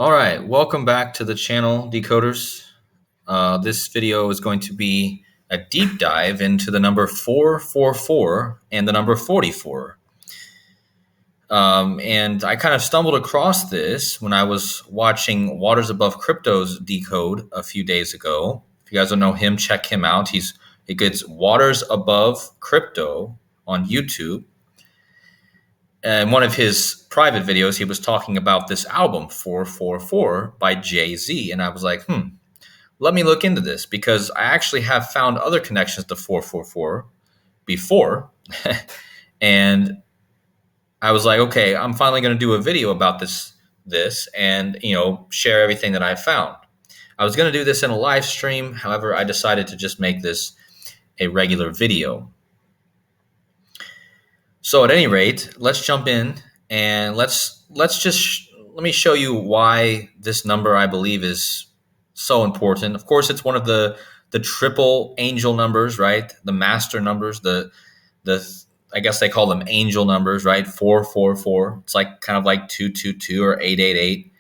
All right, welcome back to the channel, Decoders. This video is going to be a deep dive into the number 444 and the number 44. And I kind of stumbled across this when I was watching Waters Above Crypto's decode a few days ago. If you guys don't know him, check him out. He gets Waters Above Crypto on YouTube. In one of his private videos, he was talking about this album, 444 by Jay-Z. And I was like, let me look into this because I actually have found other connections to 444 before. And I was like, okay, I'm finally going to do a video about this and, share everything that I found. I was going to do this in a live stream. However, I decided to just make this a regular video. So at any rate, let's jump in and let me show you why this number I believe is so important. Of course, it's one of the triple angel numbers, right? The master numbers, the I guess they call them angel numbers, right? 444. It's like kind of like 222 or 888.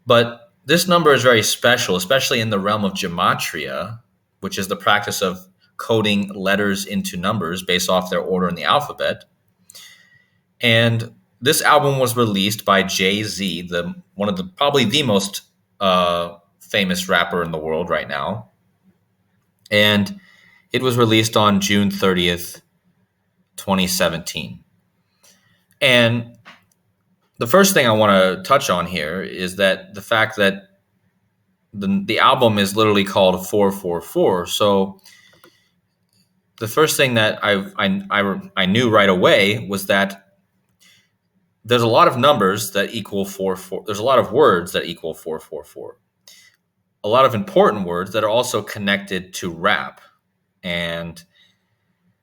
But this number is very special, especially in the realm of gematria, which is the practice of coding letters into numbers based off their order in the alphabet. And this album was released by Jay-Z, probably the most famous rapper in the world right now. And it was released on June 30th, 2017. And the first thing I want to touch on here is that the fact that the album is literally called 444. So the first thing that I knew right away was that there's a lot of numbers that equal 44. There's a lot of words that equal 444. A lot of important words that are also connected to rap. And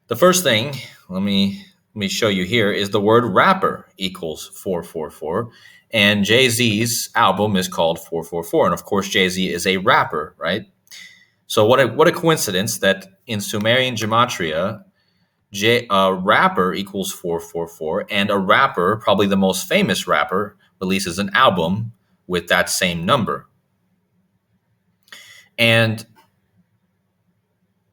the first thing, let me show you here, is the word rapper equals 444. And Jay-Z's album is called 444. And of course, Jay-Z is a rapper, right? So what a coincidence that in Sumerian gematria, rapper equals 444, and a rapper, probably the most famous rapper, releases an album with that same number. And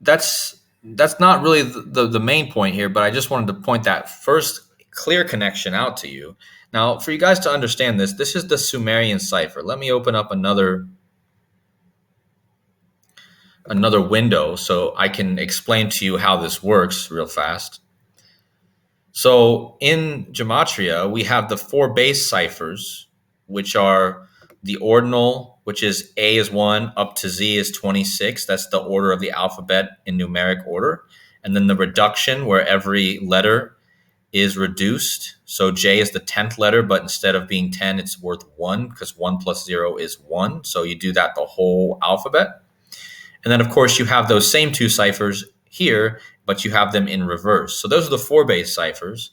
that's not really the main point here, but I just wanted to point that first clear connection out to you. Now, for you guys to understand this is the Sumerian cipher. Let me open up another window so I can explain to you how this works real fast. So in gematria, we have the 4 base ciphers, which are the ordinal, which is A is 1 up to Z is 26. That's the order of the alphabet in numeric order. And then the reduction, where every letter is reduced. So J is the 10th letter, but instead of being 10, it's worth 1 because 1 plus 0 is 1. So you do that the whole alphabet. And then, of course, you have those same 2 ciphers here, but you have them in reverse. So those are the 4 base ciphers.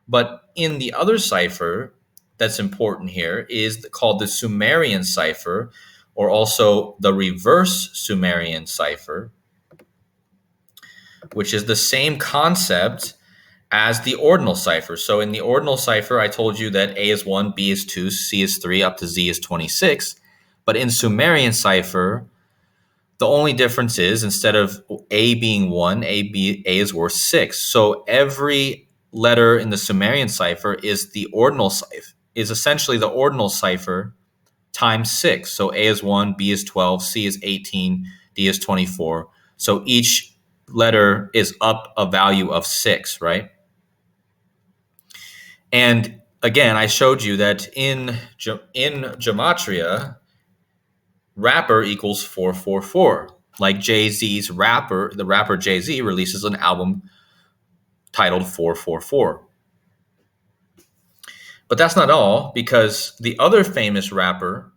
But in the other cipher that's important here is called the Sumerian cipher, or also the reverse Sumerian cipher, which is the same concept as the ordinal cipher. So in the ordinal cipher, I told you that A is 1, B is 2, C is 3, up to Z is 26. But in Sumerian cipher, the only difference is instead of A being 1, A is worth 6. So every letter in the Sumerian cipher is essentially the ordinal cipher times 6. So A is 1, B is 12, C is 18, D is 24. So each letter is up a value of 6, right? And again, I showed you that in gematria, rapper equals 444. Like Jay-Z's the rapper Jay-Z releases an album titled 444. But that's not all, because the other famous rapper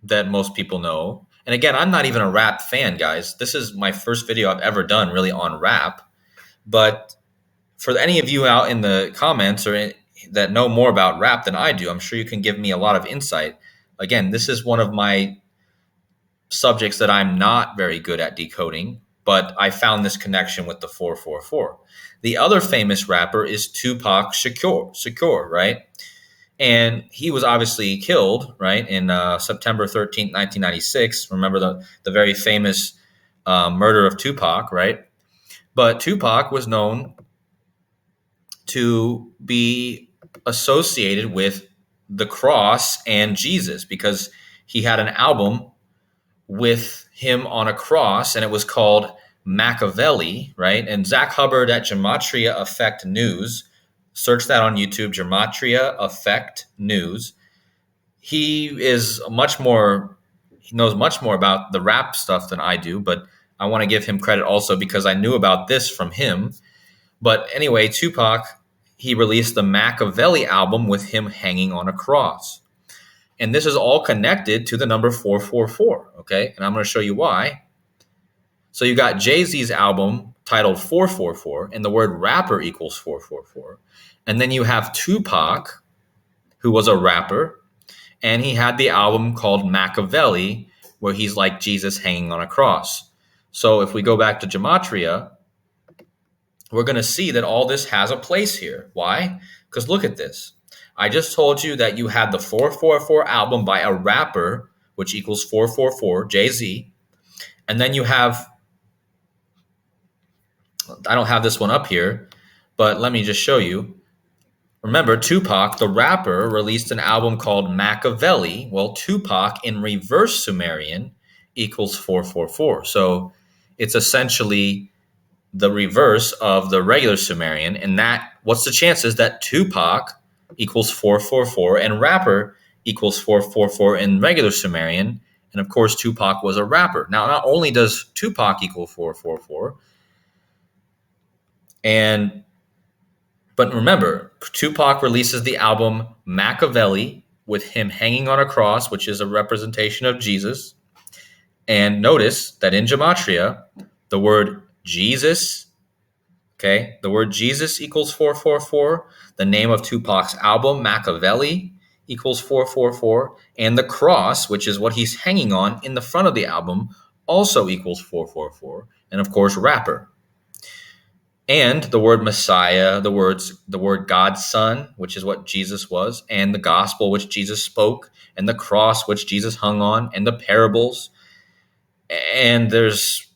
that most people know, and again, I'm not even a rap fan, guys. This is my first video I've ever done really on rap. But for any of you out in the comments that know more about rap than I do, I'm sure you can give me a lot of insight. Again, this is one of my subjects that I'm not very good at decoding, but I found this connection with the 444. The other famous rapper is Tupac Shakur, right? And he was obviously killed, right, in September 13th, 1996. Remember the very famous murder of Tupac, right? But Tupac was known to be associated with the cross and Jesus because he had an album with him on a cross, and it was called Machiavelli, right? And Zach Hubbard at Gematria Effect News, search that on YouTube, Gematria Effect News. He knows much more about the rap stuff than I do, but I want to give him credit also because I knew about this from him. But anyway, Tupac, he released the Machiavelli album with him hanging on a cross. And this is all connected to the number 444, okay? And I'm going to show you why. So you got Jay-Z's album titled 444, and the word rapper equals 444. And then you have Tupac, who was a rapper, and he had the album called Machiavelli, where he's like Jesus hanging on a cross. So if we go back to Gematria, we're going to see that all this has a place here. Why? Because look at this. I just told you that you had the 444 album by a rapper, which equals 444, Jay-Z. And then you have, I don't have this one up here, but let me just show you. Remember, Tupac, the rapper, released an album called Machiavelli. Well, Tupac in reverse Sumerian equals 444. So it's essentially the reverse of the regular Sumerian. And what's the chances that Tupac equals 444 and rapper equals 444 in regular Sumerian? And of course, Tupac was a rapper. Now, not only does Tupac equal 444, but remember, Tupac releases the album Machiavelli with him hanging on a cross, which is a representation of Jesus. And notice that in Gematria, the word Jesus, okay, the word Jesus equals 444. The name of Tupac's album, Machiavelli, equals 444. And the cross, which is what he's hanging on in the front of the album, also equals 444. And of course, rapper. And the word Messiah, the word God's Son, which is what Jesus was, and the gospel which Jesus spoke, and the cross which Jesus hung on, and the parables. And there's,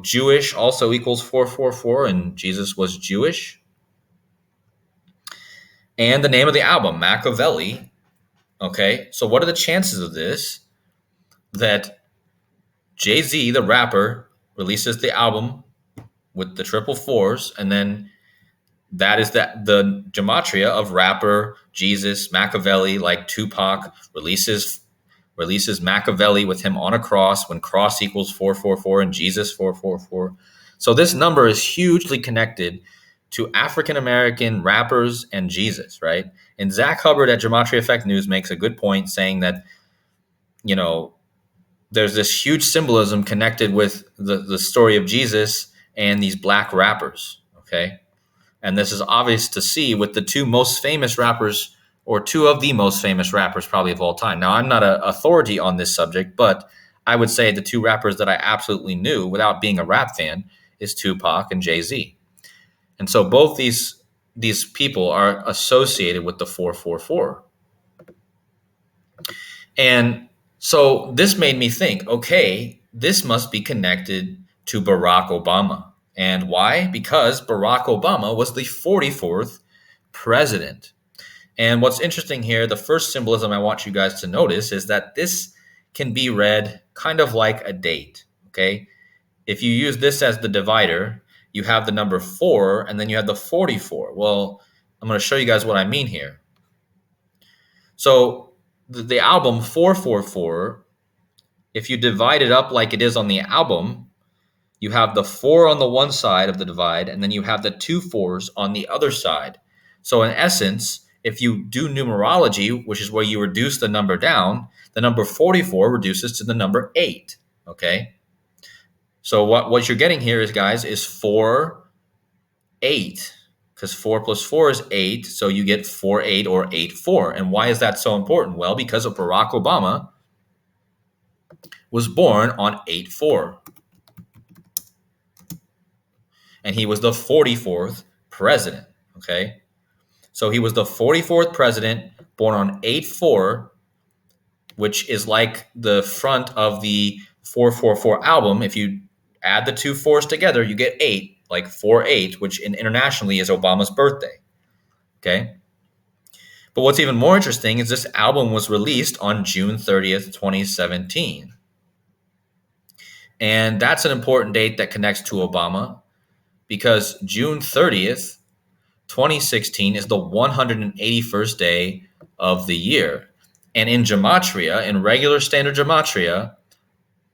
Jewish also equals 444, and Jesus was Jewish. And the name of the album, Machiavelli. Okay, so what are the chances of this? That Jay-Z, the rapper, releases the album with the triple fours, and then that is the gematria of rapper, Jesus, Machiavelli, like Tupac releases Machiavelli with him on a cross when cross equals 444 and Jesus 444. So this number is hugely connected to African-American rappers and Jesus, right? And Zach Hubbard at Gematria Effect News makes a good point saying that, there's this huge symbolism connected with the story of Jesus and these black rappers, okay? And this is obvious to see with the two most famous rappers, or two of the most famous rappers probably of all time. Now, I'm not an authority on this subject, but I would say the two rappers that I absolutely knew without being a rap fan is Tupac and Jay-Z. And so both these people are associated with the 444. And so this made me think, okay, this must be connected to Barack Obama. And why? Because Barack Obama was the 44th president. And what's interesting here, the first symbolism I want you guys to notice is that this can be read kind of like a date, okay? If you use this as the divider, you have the number 4, and then you have the 44. Well, I'm going to show you guys what I mean here. So the album 444, if you divide it up like it is on the album, you have the 4 on the one side of the divide, and then you have the 2 4s on the other side. So in essence, if you do numerology, which is where you reduce the number down, the number 44 reduces to the number 8, okay? So what you're getting here is, guys, is 4, 8, because 4 plus 4 is 8, so you get 4, 8, or 8, 4. And why is that so important? Well, because of Barack Obama was born on 8/4. And he was the 44th president, okay? So he was the 44th president born on 8/4, which is like the front of the 444 album. If you add the two fours together, you get 8, like 4/8, which internationally is Obama's birthday. Okay. But what's even more interesting is this album was released on June 30th, 2017. And that's an important date that connects to Obama because June 30th, 2016 is the 181st day of the year. And in gematria, in regular standard gematria,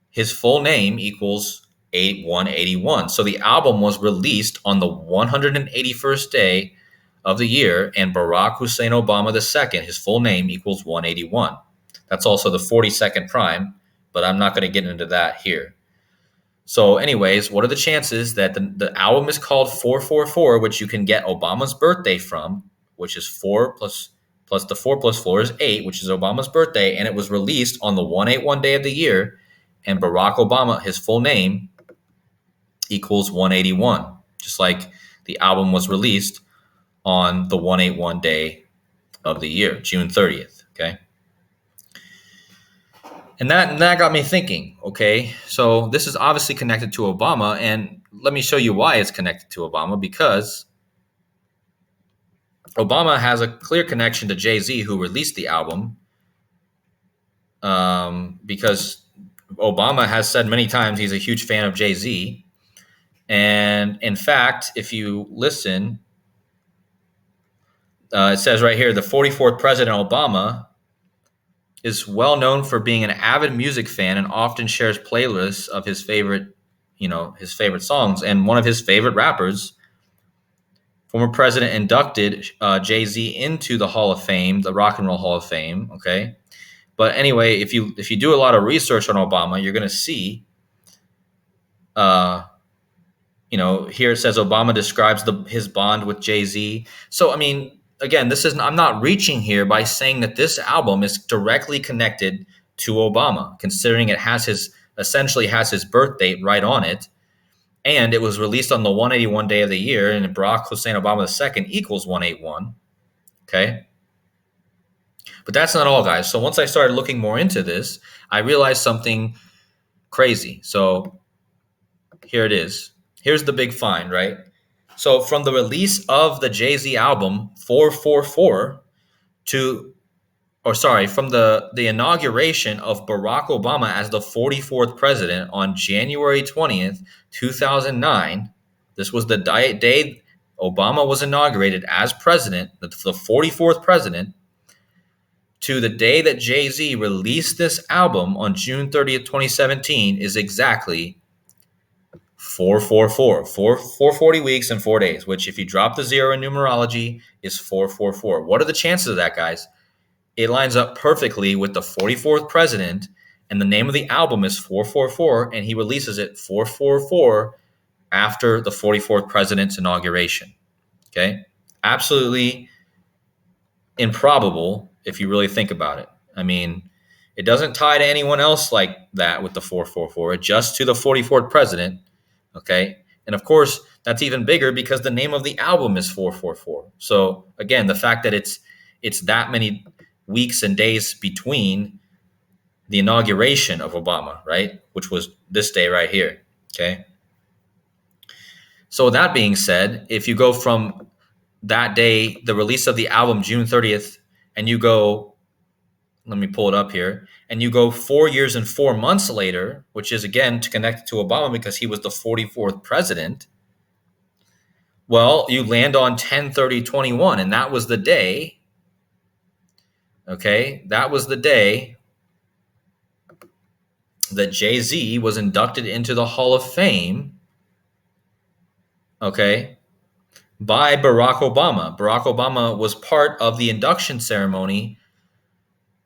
his full name equals 181. So the album was released on the 181st day of the year, and Barack Hussein Obama II, his full name equals 181. That's also the 42nd prime, but I'm not going to get into that here. So anyways, what are the chances that the album is called 444, which you can get Obama's birthday from, which is 4 plus the 4 plus 4 is 8, which is Obama's birthday, and it was released on the 181 day of the year, and Barack Obama, his full name, equals 181, just like the album was released on the 181 day of the year, June 30th, okay? And that got me thinking, okay, so this is obviously connected to Obama, and let me show you why it's connected to Obama, because Obama has a clear connection to Jay-Z, who released the album, because Obama has said many times he's a huge fan of Jay-Z. And in fact, if you listen, it says right here, the 44th President Obama is well known for being an avid music fan and often shares playlists of his favorite songs. And one of his favorite rappers, former president, inducted Jay-Z into the Hall of Fame, the Rock and Roll Hall of Fame. Okay, but anyway, if you do a lot of research on Obama, you're going to see, here it says Obama describes his bond with Jay-Z. So I mean, again, I'm not reaching here by saying that this album is directly connected to Obama, considering it essentially has his birth date right on it. And it was released on the 181 day of the year, and Barack Hussein Obama II equals 181. Okay. But that's not all, guys. So once I started looking more into this, I realized something crazy. So here it is. Here's the big find, right? So from the release of the Jay-Z album 444 from the inauguration of Barack Obama as the 44th president on January 20th, 2009, this was the day Obama was inaugurated as president, the 44th president, to the day that Jay-Z released this album on June 30th, 2017 is exactly 444, 440 weeks and 4 days, which if you drop the zero in numerology is 444. What are the chances of that, guys? It lines up perfectly with the 44th president, and the name of the album is 444, and he releases it 444 after the 44th president's inauguration. Okay? Absolutely improbable if you really think about it. I mean, it doesn't tie to anyone else like that with the 444, just to the 44th president. Okay. And of course, that's even bigger because the name of the album is 444. So again, the fact that it's that many weeks and days between the inauguration of Obama, right? Which was this day right here. Okay. So that being said, if you go from that day, the release of the album, June 30th, and you go, let me pull it up here, and you go 4 years and 4 months later, which is again to connect to Obama because he was the 44th president. Well, you land on 10/30/21, and that was the day. Okay, that was the day that Jay-Z was inducted into the Hall of Fame. Okay, by Barack Obama. Barack Obama was part of the induction ceremony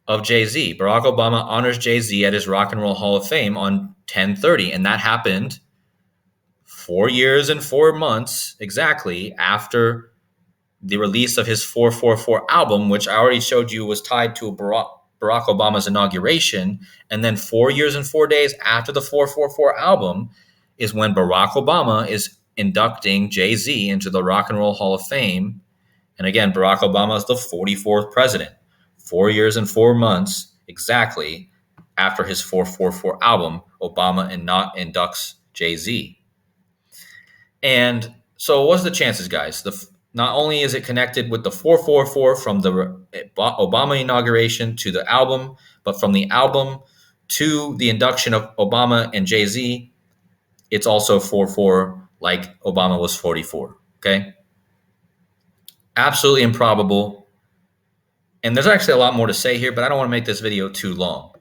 of Jay-Z. Barack Obama honors Jay-Z at his Rock and Roll Hall of Fame on 10/30, and that happened 4 years and 4 months exactly after the release of his 444 album, which I already showed you was tied to Barack Obama's inauguration. And then 4 years and 4 days after the 444 album is when Barack Obama is inducting Jay-Z into the Rock and Roll Hall of Fame. And again, Barack Obama is the 44th president. 4 years and 4 months exactly after his 444 album, Obama inducts Jay-Z. And so what's the chances, guys? Not only is it connected with the 444 from the Obama inauguration to the album, but from the album to the induction of Obama and Jay-Z, it's also 44 like Obama was 44, okay? Absolutely improbable. And there's actually a lot more to say here, but I don't want to make this video too long.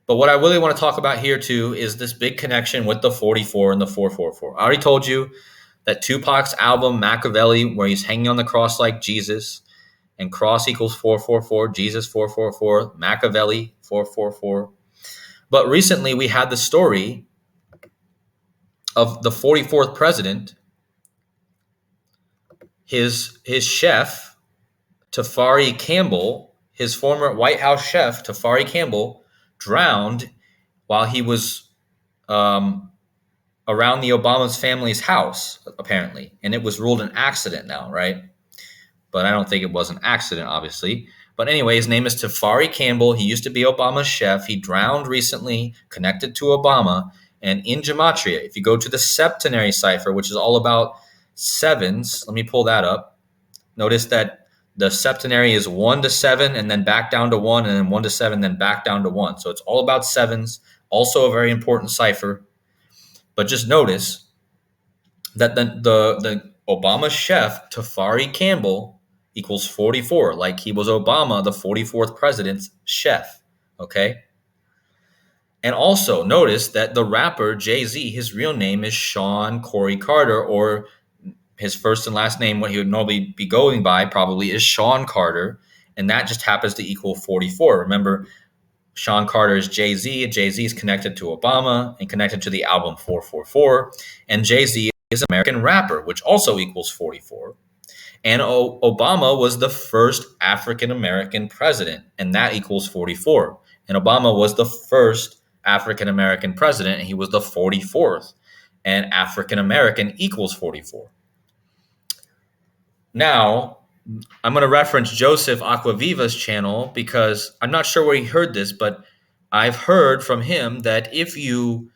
But what I really want to talk about here too is this big connection with the 44 and the 444. I already told you that Tupac's album Machiavelli, where he's hanging on the cross like Jesus, and cross equals 444, Jesus 444, Machiavelli 444. But recently we had the story of the 44th president, his chef, Tafari Campbell, his former White House chef, Tafari Campbell, drowned while he was around the Obama's family's house, apparently. And it was ruled an accident now, right? But I don't think it was an accident, obviously. But anyway, his name is Tafari Campbell. He used to be Obama's chef. He drowned recently, connected to Obama. And in Gematria, if you go to the septenary cipher, which is all about sevens, let me pull that up. Notice that the septenary is 1 to 7 and then back down to 1, and then 1 to 7, then back down to 1. So it's all about sevens, also a very important cipher. But just notice that the Obama chef, Tafari Campbell, equals 44, like he was Obama, the 44th president's chef, okay? And also notice that the rapper Jay-Z, his real name is Sean Corey Carter, or his first and last name, what he would normally be going by probably is Sean Carter, and that just happens to equal 44. Remember, Sean Carter is Jay-Z, and Jay-Z is connected to Obama and connected to the album 444, and Jay-Z is an American rapper, which also equals 44. And Obama was the first African-American president, and that equals 44. And Obama was the first African-American president, and he was the 44th. And African-American equals 44. Now, I'm going to reference Joseph Aquaviva's channel because I'm not sure where he heard this, but I've heard from him that if you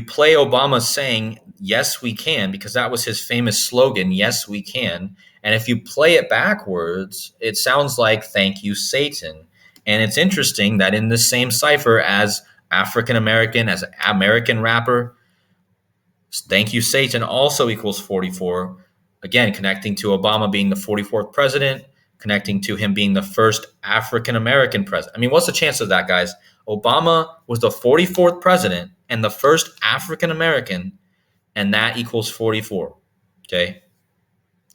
play Obama saying, yes, we can, because that was his famous slogan, yes, we can. And if you play it backwards, it sounds like thank you, Satan. And it's interesting that in the same cipher as African-American, as an American rapper, thank you, Satan also equals 44. Again, connecting to Obama being the 44th president, connecting to him being the first African-American president. I mean, what's the chance of that, guys? Obama was the 44th president and the first African-American, and that equals 44, okay?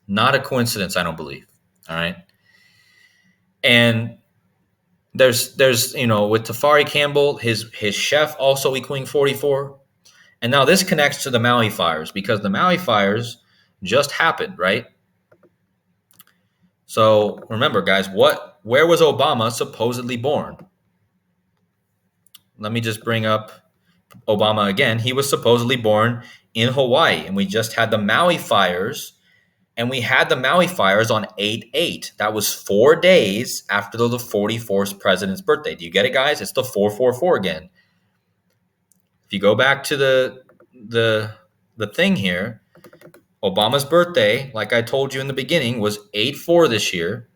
Not a coincidence, I don't believe, all right? And there's with Tafari Campbell, his chef also equaling 44. And now this connects to the Maui fires because the Maui fires just happened, right? So remember, guys, where was Obama supposedly born? Let me just bring up Obama again. He was supposedly born in Hawaii, and we just had the Maui fires, and we had the Maui fires on 8/8. That was 4 days after the 44th president's birthday. Do you get it, guys? It's the 444 again. If you go back to the thing here, Obama's birthday, like I told you in the beginning, was 8/4 this year.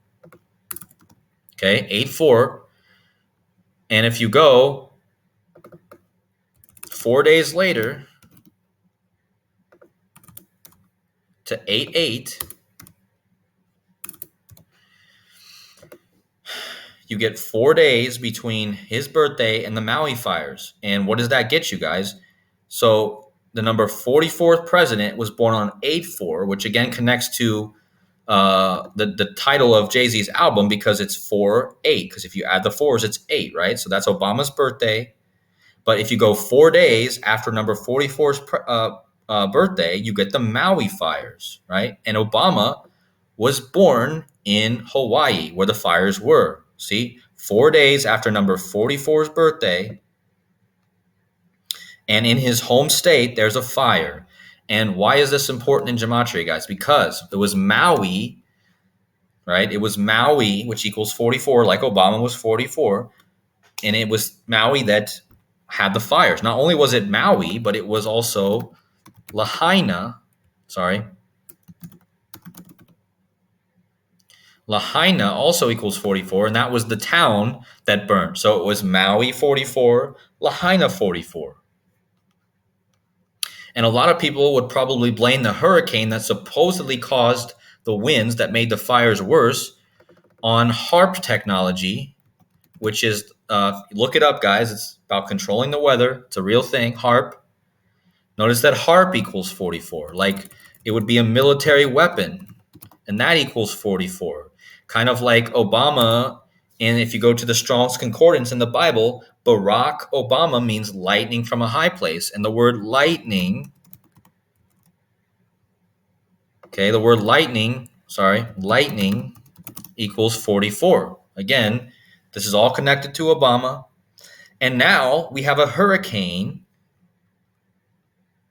Okay, 8/4. And if you go 4 days later to 8/8, you get 4 days between his birthday and the Maui fires. And what does that get you, guys? So the number 44th president was born on 8/4, which again connects to the title of Jay-Z's album because it's 4/8. Because if you add the fours, it's 8, right? So that's Obama's birthday. But if you go 4 days after number 44's birthday, you get the Maui fires, right? And Obama was born in Hawaii, where the fires were. See, 4 days after number 44's birthday, and in his home state, there's a fire. And why is this important in gematria, guys? Because it was Maui right? It was Maui, which equals 44, like Obama was 44. And it was Maui that had the fires. Not only was it Maui, but it was also Lahaina. Sorry. Lahaina also equals 44, and that was the town that burned. So it was Maui 44, Lahaina 44. And a lot of people would probably blame the hurricane that supposedly caused the winds that made the fires worse on HARP technology, which is, look it up, guys. It's about controlling the weather. It's a real thing, HARP. Notice that HARP equals 44. Like it would be a military weapon, and that equals 44. Kind of like Obama, and if you go to the Strong's Concordance in the Bible, Barack Obama means lightning from a high place. And the word lightning, okay, the word lightning equals 44. Again, this is all connected to Obama. And now we have a hurricane.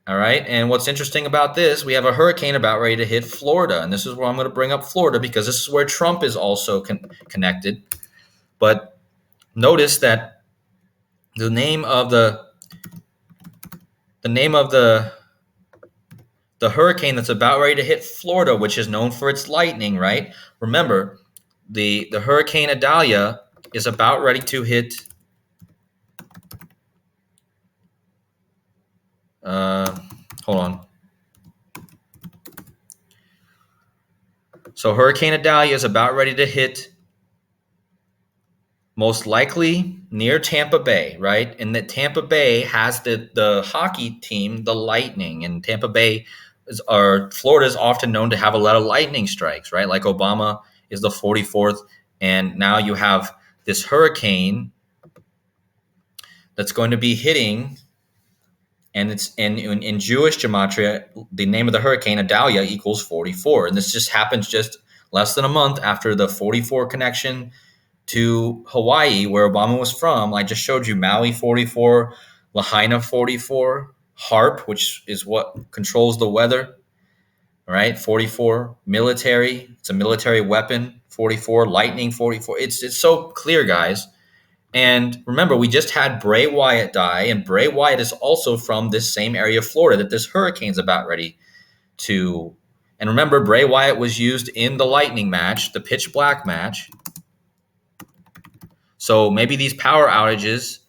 All right. And what's interesting about this, we have a hurricane about ready to hit Florida. And this is where I'm going to bring up Florida because this is where Trump is also connected. But notice that the name of the hurricane that's about ready to hit Florida, which is known for its lightning, right? Remember, the Hurricane Adalia is about ready to hit hold on. So Hurricane Adalia is about ready to hit most likely near Tampa Bay, right? And that Tampa Bay has the hockey team, the Lightning, and Tampa Bay Florida is often known to have a lot of lightning strikes, right? Like Obama is the 44th, and now you have this hurricane that's going to be hitting, and it's in Jewish gematria, the name of the hurricane, Adalia, equals 44. And this just happens just less than a month after the 44 connection to Hawaii, where Obama was from. I just showed you Maui 44, Lahaina 44, HARP, which is what controls the weather, right? 44, military, it's a military weapon, 44, lightning 44. It's so clear, guys. And remember, we just had Bray Wyatt die, and Bray Wyatt is also from this same area of Florida that this hurricane's about ready to. And remember, Bray Wyatt was used in the lightning match, the pitch black match. So maybe these power outages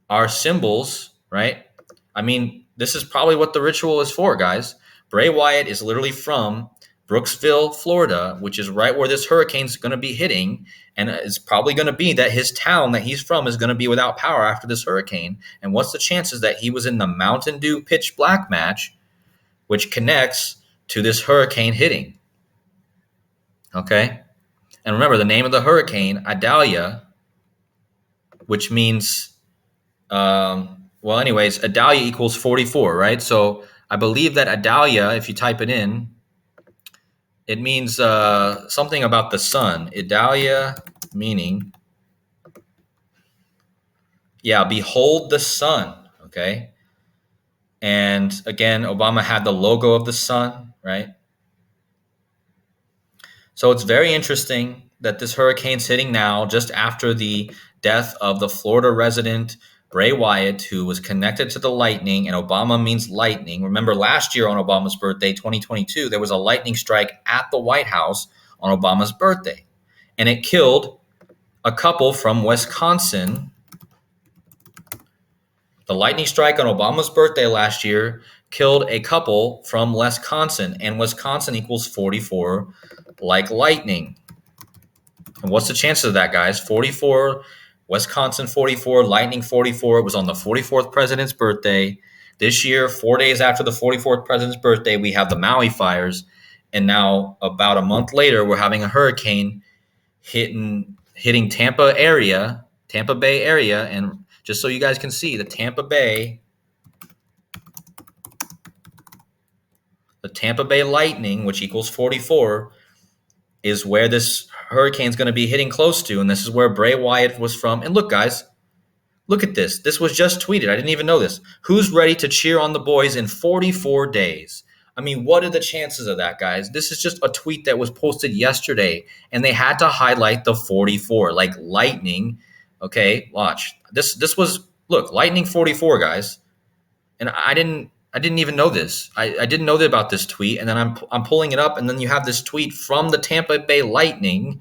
are symbols, right? I mean, this is probably what the ritual is for, guys. Bray Wyatt is literally from Brooksville, Florida, which is right where this hurricane's going to be hitting. And it's probably going to be that his town that he's from is going to be without power after this hurricane. And what's the chances that he was in the Mountain Dew pitch black match, which connects to this hurricane hitting? Okay. And remember, the name of the hurricane, Adalia, which means, Adalia equals 44, right? So I believe that Adalia, if you type it in, it means something about the sun. Adalia meaning, behold the sun, okay? And again, Obama had the logo of the sun, right? So it's very interesting that this hurricane's hitting now just after the death of the Florida resident Bray Wyatt, who was connected to the lightning, and Obama means lightning. Remember last year on Obama's birthday, 2022, there was a lightning strike at the White House on Obama's birthday, and it killed a couple from Wisconsin. The lightning strike on Obama's birthday last year killed a couple from Wisconsin, and Wisconsin equals 44, like lightning. And what's the chances of that, guys? 44, Wisconsin 44, lightning 44. It was on the 44th president's birthday. This year, 4 days after the 44th president's birthday, we have the Maui fires. And now, about a month later, we're having a hurricane hitting Tampa Bay area. And just so you guys can see, the Tampa Bay Lightning, which equals 44, is where this hurricane's going to be hitting close to. And this is where Bray Wyatt was from. And look, guys, look at this. This was just tweeted. I didn't even know this. Who's ready to cheer on the boys in 44 days? I mean, what are the chances of that, guys? This is just a tweet that was posted yesterday, and they had to highlight the 44, like lightning. Okay, watch. This was, look, lightning 44, guys. And I didn't even know this. I didn't know about this tweet, and then I'm pulling it up, and then you have this tweet from the Tampa Bay Lightning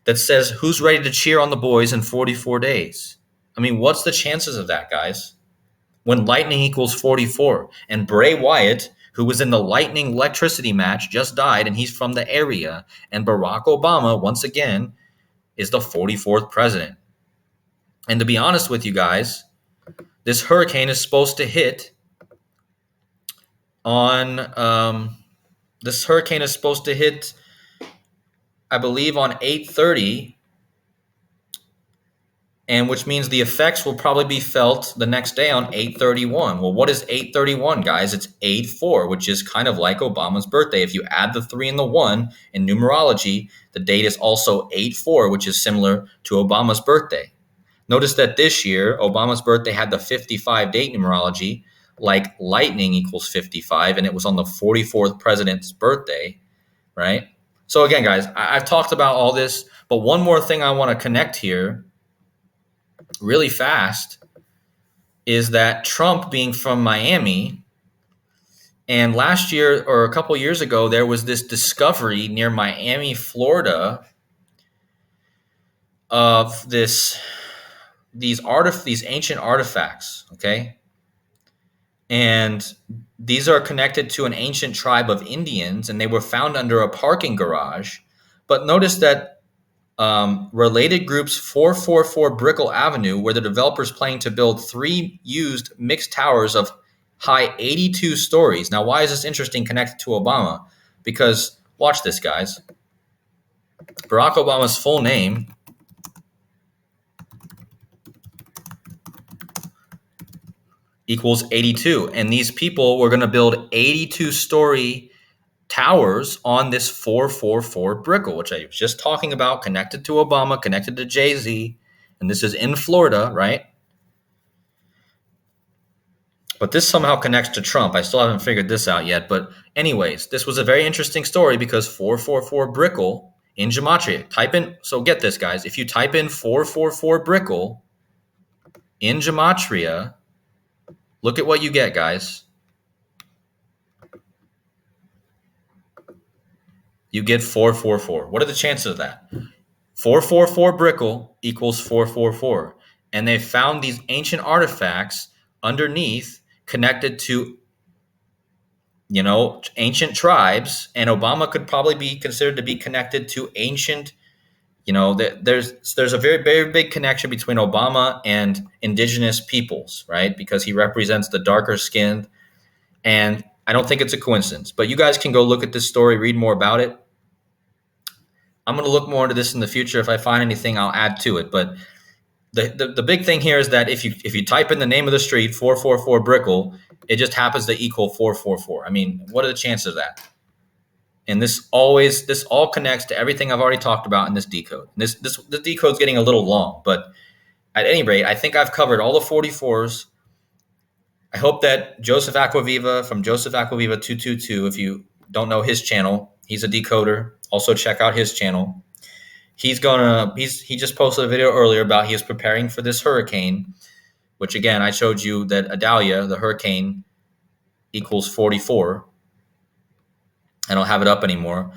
that says, "Who's ready to cheer on the boys in 44 days?" I mean, what's the chances of that, guys? When lightning equals 44, and Bray Wyatt, who was in the lightning electricity match, just died, and he's from the area, and Barack Obama, once again, is the 44th president. And to be honest with you guys, this hurricane is supposed to hit on this hurricane is supposed to hit, I believe, on 8:30, and which means the effects will probably be felt the next day on 8:31. Well, what is 8:31, guys? It's 8/4, which is kind of like Obama's birthday. If you add the 3 and the 1 in numerology, the date is also 8/4, which is similar to Obama's birthday. Notice that this year, Obama's birthday had the 55 date numerology, like lightning equals 55, and it was on the 44th president's birthday, right? So again, guys, I've talked about all this, but one more thing I want to connect here really fast is that Trump being from Miami, and last year or a couple years ago, there was this discovery near Miami, Florida, of these ancient artifacts, okay? And these are connected to an ancient tribe of Indians, and they were found under a parking garage. But notice that related groups 444 Brickell Avenue, where the developers planning to build 3 used mixed towers of high 82 stories. Now, why is this interesting connected to Obama? Because watch this, guys. Barack Obama's full name equals 82. And these people were going to build 82-story towers on this 444 Brickell, which I was just talking about, connected to Obama, connected to Jay-Z. And this is in Florida, right? But this somehow connects to Trump. I still haven't figured this out yet. But anyways, this was a very interesting story because 444 Brickell in gematria. Type in, so get this, guys. If you type in 444 Brickell in gematria, look at what you get, guys. You get 444. What are the chances of that? 444 Brickell equals 444. And they found these ancient artifacts underneath connected to, ancient tribes. And Obama could probably be considered to be connected to ancient, there's a very, very big connection between Obama and indigenous peoples, right? Because he represents the darker skinned. And I don't think it's a coincidence. But you guys can go look at this story, read more about it. I'm going to look more into this in the future. If I find anything, I'll add to it. But the big thing here is that if you type in the name of the street, 444 Brickell, it just happens to equal 444. I mean, what are the chances of that? And this all connects to everything I've already talked about in this decode. This decode's getting a little long, but at any rate, I think I've covered all the 44s. I hope that Joseph Acquaviva from Joseph Acquaviva 222, if you don't know his channel, he's a decoder. Also check out his channel. He just posted a video earlier about he is preparing for this hurricane, which again, I showed you that Adalia, the hurricane, equals 44. I don't have it up anymore.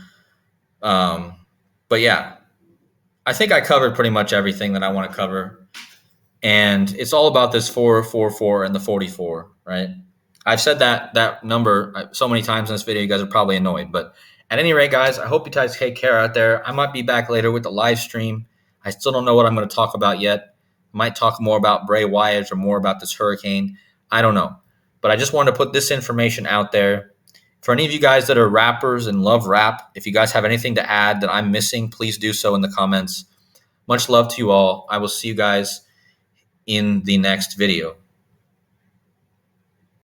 But yeah, I think I covered pretty much everything that I want to cover. And it's all about this 444 and the 44, right? I've said that number so many times in this video, you guys are probably annoyed. But at any rate, guys, I hope you guys take care out there. I might be back later with the live stream. I still don't know what I'm going to talk about yet. I might talk more about Bray Wyatt or more about this hurricane. I don't know. But I just wanted to put this information out there. For any of you guys that are rappers and love rap, if you guys have anything to add that I'm missing, please do so in the comments. Much love to you all. I will see you guys in the next video.